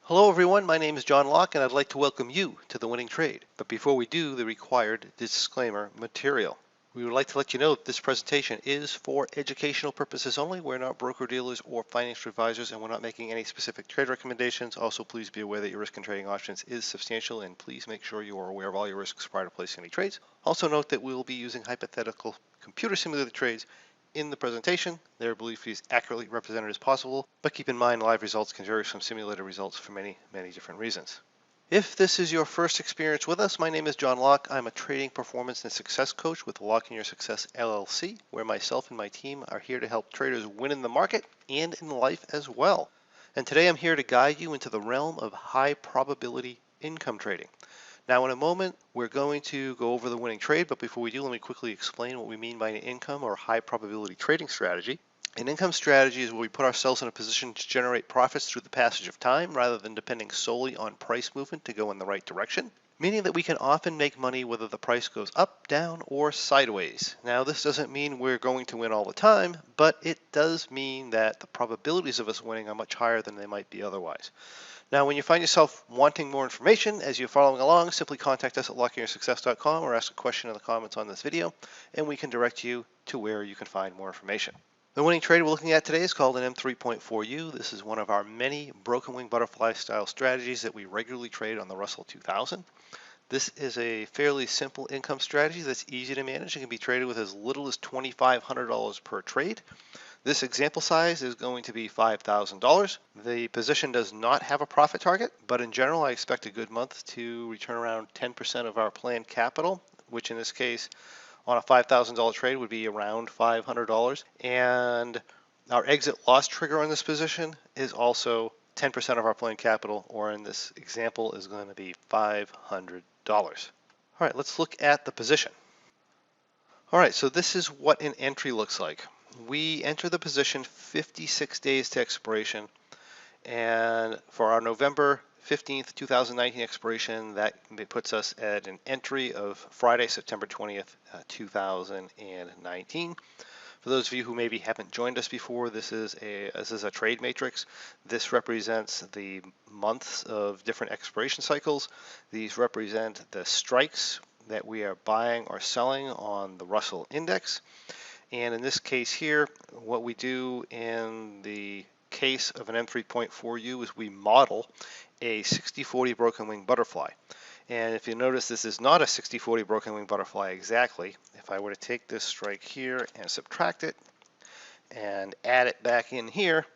Hello everyone, my name is John Locke and I'd like to welcome you to The Winning Trade. But before we do, the required disclaimer material. We would like to let you know that this presentation is for educational purposes only. We're not broker-dealers or financial advisors and we're not making any specific trade recommendations. Also, please be aware that your risk in trading options is substantial and please make sure you are aware of all your risks prior to placing any trades. Also note that we will be using hypothetical computer simulated trades in the presentation. They are believed to be as accurately represented as possible, but keep in mind live results can vary from simulated results for many different reasons. If this is your first experience with us, my name is John Locke. I'm a trading performance and success coach with Locke in Your Success LLC, where myself and my team are here to help traders win in the market and in life as well. And today I'm here to guide you into the realm of high probability income trading. Now in a moment, we're going to go over the winning trade, but before we do, let me quickly explain what we mean by an income or high probability trading strategy. An income strategy is where we put ourselves in a position to generate profits through the passage of time rather than depending solely on price movement to go in the right direction, meaning that we can often make money whether the price goes up, down, or sideways. Now this doesn't mean we're going to win all the time, but it does mean that the probabilities of us winning are much higher than they might be otherwise. Now, when you find yourself wanting more information as you're following along, simply contact us at lockeinyoursuccess.com or ask a question in the comments on this video, and we can direct you to where you can find more information. The winning trade we're looking at today is called an M3.4u. This is one of our many broken wing butterfly style strategies that we regularly trade on the Russell 2000. This is a fairly simple income strategy that's easy to manage and can be traded with as little as $2,500 per trade. This example size is going to be $5,000. The position does not have a profit target, but in general, I expect a good month to return around 10% of our planned capital, which in this case, on a $5,000 trade would be around $500. And our exit loss trigger on this position is also 10% of our planned capital, or in this example is going to be $500. All right, let's look at the position. All right, so this is what an entry looks like. We enter the position 56 days to expiration, and for our November 15th, 2019 expiration, that puts us at an entry of Friday, September 20th, 2019. For those of you who maybe haven't joined us before, this is a trade matrix. This represents the months of different expiration cycles. These represent the strikes that we are buying or selling on the Russell index. And in this case here, what we do in the case of an M3.4u is we model a 60-40 broken wing butterfly. And if you notice, this is not a 60-40 broken wing butterfly exactly. If I were to take this strike here and subtract it and add it back in here,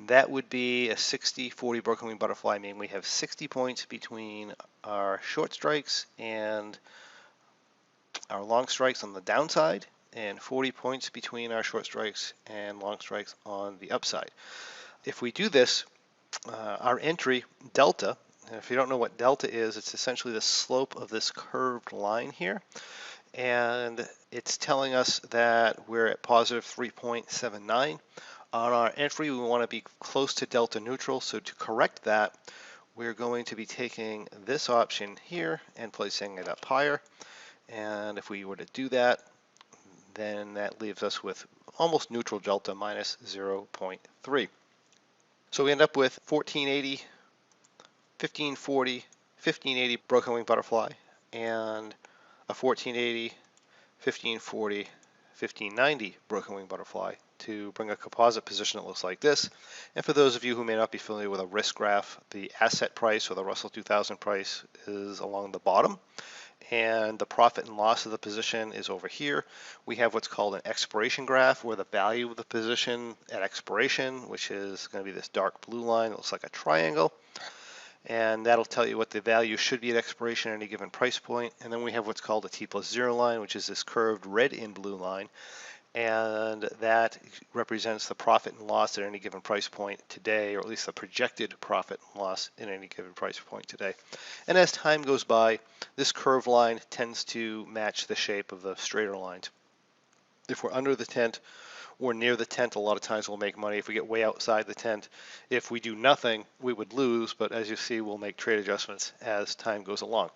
that would be a 60-40 broken wing butterfly, meaning we have 60 points between our short strikes and our long strikes on the downside, and 40 points between our short strikes and long strikes on the upside. If we do this, our entry delta, and if you don't know what delta is, it's essentially the slope of this curved line here, and it's telling us that we're at positive 3.79. On our entry, we want to be close to delta neutral, so to correct that, we're going to be taking this option here and placing it up higher. And if we were to do that, then that leaves us with almost neutral delta minus 0.3. So we end up with 1480, 1540, 1580 broken wing butterfly, and a 1480, 1540, 1590 broken wing butterfly to bring a composite position that looks like this. And for those of you who may not be familiar with a risk graph, the asset price or the Russell 2000 price is along the bottom, and the profit and loss of the position is over here. We have what's called an expiration graph, where the value of the position at expiration, which is going to be this dark blue line that looks like a triangle, and that'll tell you what the value should be at expiration at any given price point. And then we have what's called a T+0 line, which is this curved red and blue line, and that represents the profit and loss at any given price point today, or at least the projected profit and loss at any given price point today. And as time goes by, this curved line tends to match the shape of the straighter lines. If we're under the tent or near the tent, a lot of times we'll make money. If we get way outside the tent, if we do nothing, we would lose, but as you see, we'll make trade adjustments as time goes along.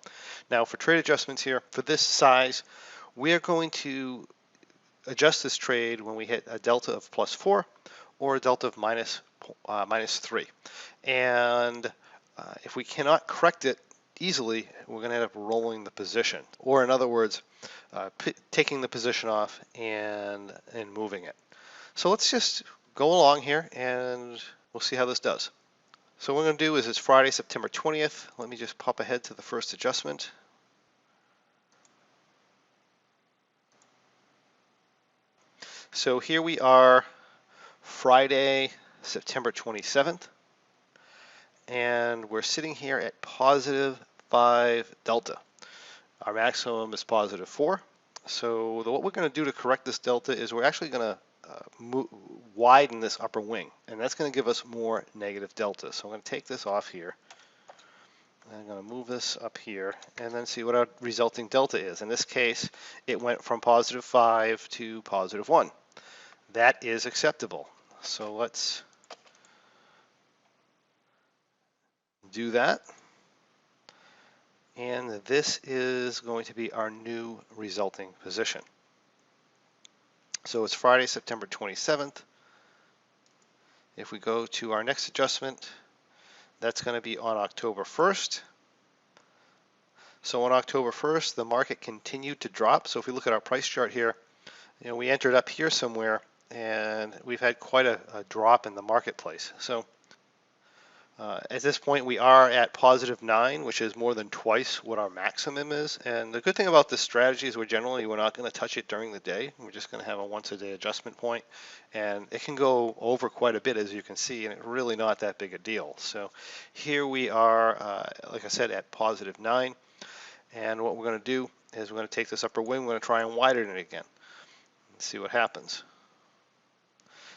Now for trade adjustments here, for this size, we are going to adjust this trade when we hit a delta of +4 or a delta of minus 3. And if we cannot correct it easily, we're going to end up rolling the position, or in other words, taking the position off and moving it. So let's just go along here and we'll see how this does. So what we're going to do is it's Friday, September 20th. Let me just pop ahead to the first adjustment. So here we are, Friday, September 27th, and we're sitting here at positive 5 delta. Our maximum is positive 4. So what we're going to do to correct this delta is we're actually going to widen this upper wing, and that's going to give us more negative delta. So I'm going to take this off here. I'm going to move this up here and then see what our resulting delta is. In this case, it went from positive 5 to positive 1. That is acceptable. So let's do that. And this is going to be our new resulting position. So it's Friday, September 27th. If we go to our next adjustment, that's going to be on October 1st. So on October 1st, the market continued to drop. So if we look at our price chart here, we entered up here somewhere, and we've had quite a drop in the marketplace. So at this point, we are at positive 9, which is more than twice what our maximum is. And the good thing about this strategy is we're not going to touch it during the day. We're just going to have a once-a-day adjustment point, and it can go over quite a bit, as you can see, and it's really not that big a deal. So here we are, like I said, at positive 9. And what we're going to do is we're going to take this upper wing, we're going to try and widen it again and see what happens.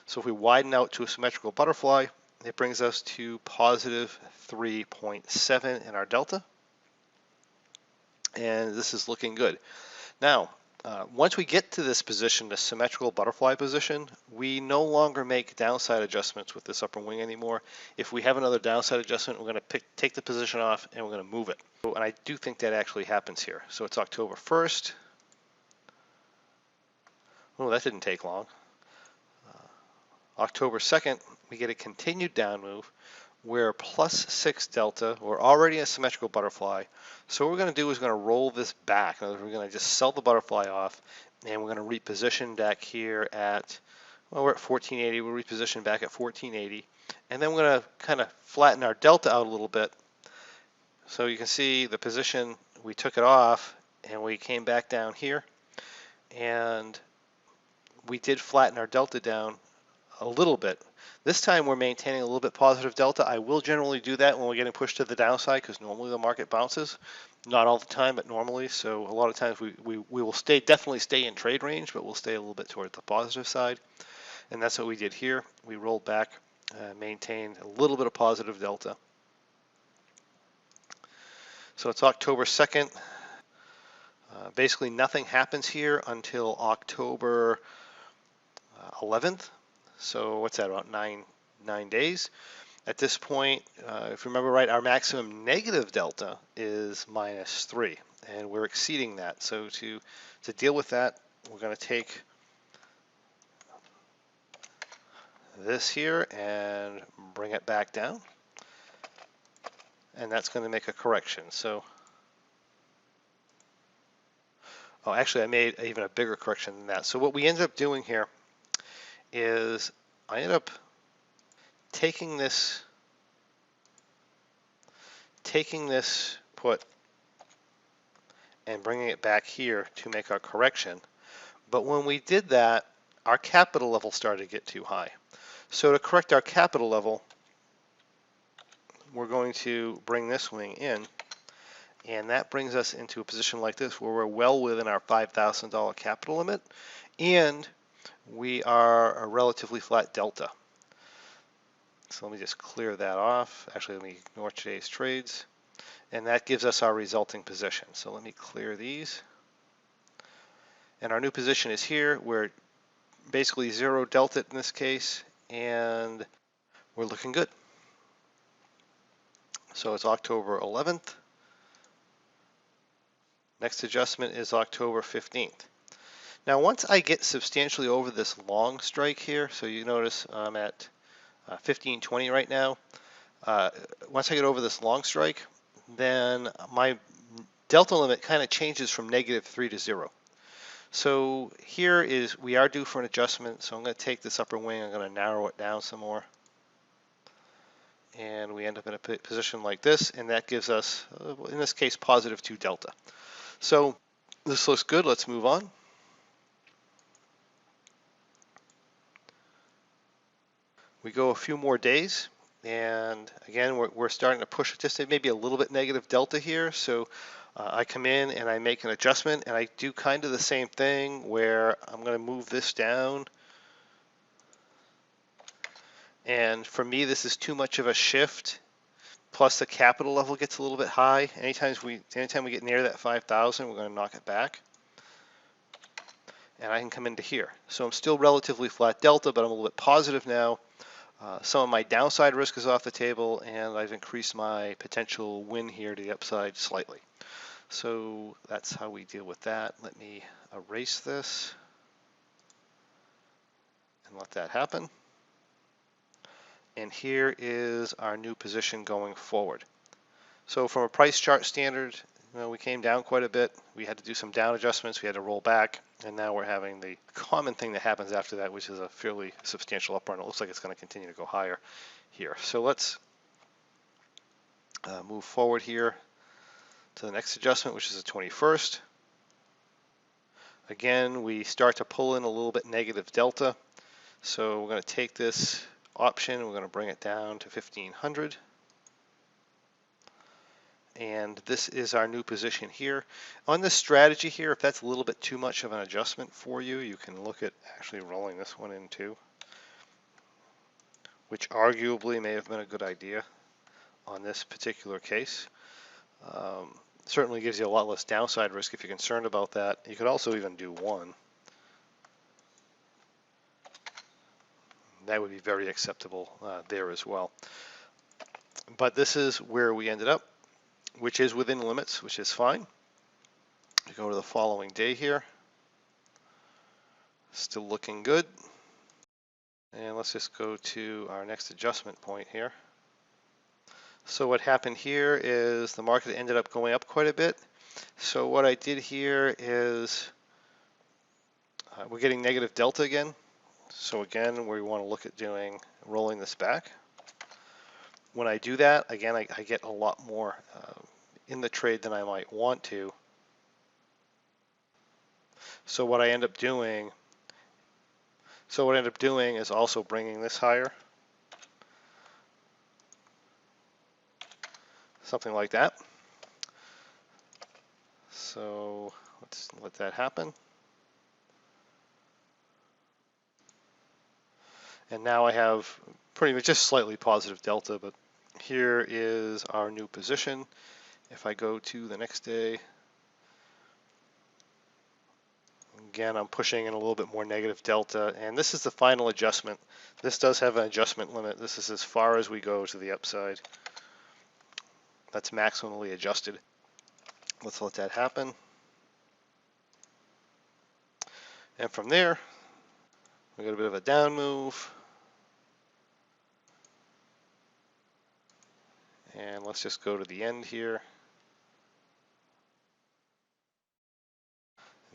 So if we widen out to a symmetrical butterfly, it brings us to positive 3.7 in our delta. And this is looking good. Now, once we get to this position, the symmetrical butterfly position, we no longer make downside adjustments with this upper wing anymore. If we have another downside adjustment, we're going to take the position off and we're going to move it. And I do think that actually happens here. So it's October 1st. Oh, that didn't take long. October 2nd, we get a continued down move. We're plus 6 delta. We're already a symmetrical butterfly. So what we're going to do is we're going to roll this back. In other words, we're going to just sell the butterfly off, and we're going to reposition back here at, well, we're at 1480. We'll reposition back at 1480. And then we're going to kind of flatten our delta out a little bit. So you can see the position, we took it off, and we came back down here. And we did flatten our delta down a little bit. This time we're maintaining a little bit positive delta. I will generally do that when we're getting pushed to the downside because normally the market bounces. Not all the time, but normally. So a lot of times we will definitely stay in trade range, but we'll stay a little bit toward the positive side. And that's what we did here. We rolled back, maintained a little bit of positive delta. So it's October 2nd. Basically nothing happens here until October 11th. So what's that, about nine days? At this point, if you remember right, our maximum negative delta is -3, and we're exceeding that. So to deal with that, we're going to take this here and bring it back down, and that's going to make a correction. So, oh, actually, I made even a bigger correction than that. So what we ended up doing here is I ended up taking this put and bringing it back here to make our correction. But when we did that, our capital level started to get too high. So to correct our capital level, we're going to bring this wing in, and that brings us into a position like this where we're well within our $5,000 capital limit, and we are a relatively flat delta. So let me just clear that off. Actually, let me ignore today's trades. And that gives us our resulting position. So let me clear these. And our new position is here. We're basically 0 delta in this case, and we're looking good. So it's October 11th. Next adjustment is October 15th. Now once I get substantially over this long strike here, so you notice I'm at 1520 right now, Once I get over this long strike, then my delta limit kind of changes from -3 to 0. So here is, we are due for an adjustment, so I'm going to take this upper wing, I'm going to narrow it down some more. And we end up in a position like this, and that gives us, in this case, +2 delta. So this looks good. Let's move on. We go a few more days, and again, we're starting to push just maybe a little bit negative delta here. So I come in and I make an adjustment, and I do kind of the same thing where I'm going to move this down. And for me, this is too much of a shift. Plus the capital level gets a little bit high. Anytime we get near that 5,000, we're going to knock it back. And I can come into here. So I'm still relatively flat delta, but I'm a little bit positive now. Some of my downside risk is off the table, and I've increased my potential win here to the upside slightly. So that's how we deal with that. Let me erase this and let that happen. And here is our new position going forward. So from a price chart standard, we came down quite a bit. We had to do some down adjustments. We had to roll back. And now we're having the common thing that happens after that, which is a fairly substantial up run. It looks like it's going to continue to go higher here. So let's move forward here to the next adjustment, which is the 21st. Again, we start to pull in a little bit negative delta. So we're going to take this option, we're going to bring it down to 1,500. And this is our new position here. On this strategy here, if that's a little bit too much of an adjustment for you, you can look at actually rolling this one in too, which arguably may have been a good idea on this particular case. Certainly gives you a lot less downside risk if you're concerned about that. You could also even do one. That would be very acceptable there as well. But this is where we ended up, which is within limits, which is fine. We go to the following day here. Still looking good. And let's just go to our next adjustment point here. So what happened here is the market ended up going up quite a bit. So what I did here is we're getting negative delta again. So again, we want to look at rolling this back. When I do that, again, I get a lot more in the trade than I might want to. So what I end up doing is also bringing this higher. Something like that. So let's let that happen. And now I have pretty much just slightly positive delta, but here is our new position. If I go to the next day, again, I'm pushing in a little bit more negative delta, and this is the final adjustment. This does have an adjustment limit. This is as far as we go to the upside. That's maximally adjusted. Let's let that happen. And from there, we got a bit of a down move. And let's just go to the end here.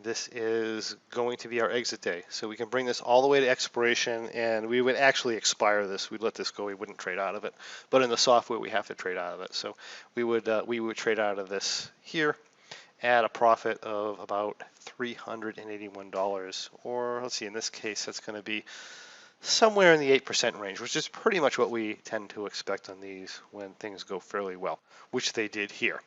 This is going to be our exit day. So we can bring this all the way to expiration, and we would actually expire this. We'd let this go. We wouldn't trade out of it. But in the software, we have to trade out of it. So we would trade out of this here at a profit of about $381. Or let's see, in this case, that's going to be somewhere in the 8% range, which is pretty much what we tend to expect on these when things go fairly well, which they did here.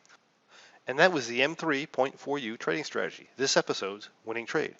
And that was the M3.4u trading strategy, this episode's winning trade.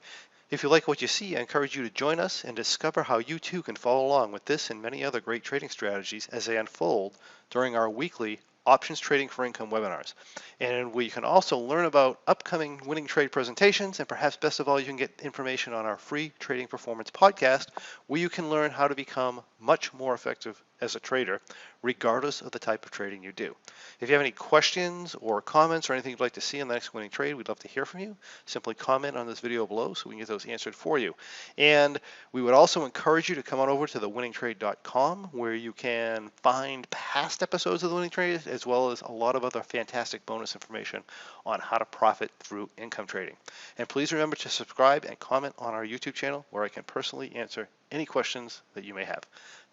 If you like what you see, I encourage you to join us and discover how you too can follow along with this and many other great trading strategies as they unfold during our weekly Options Trading for Income webinars. And we can also learn about upcoming winning trade presentations, and perhaps best of all, you can get information on our free Trading Performance podcast, where you can learn how to become much more effective as a trader, regardless of the type of trading you do. If you have any questions or comments or anything you'd like to see in the next winning trade, we'd love to hear from you. Simply comment on this video below so we can get those answered for you. And we would also encourage you to come on over to thewinningtrade.com, where you can find past episodes of The Winning Trade, as well as a lot of other fantastic bonus information on how to profit through income trading. And please remember to subscribe and comment on our YouTube channel, where I can personally answer any questions that you may have.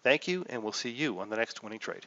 Thank you, and we'll see you on the next winning trade.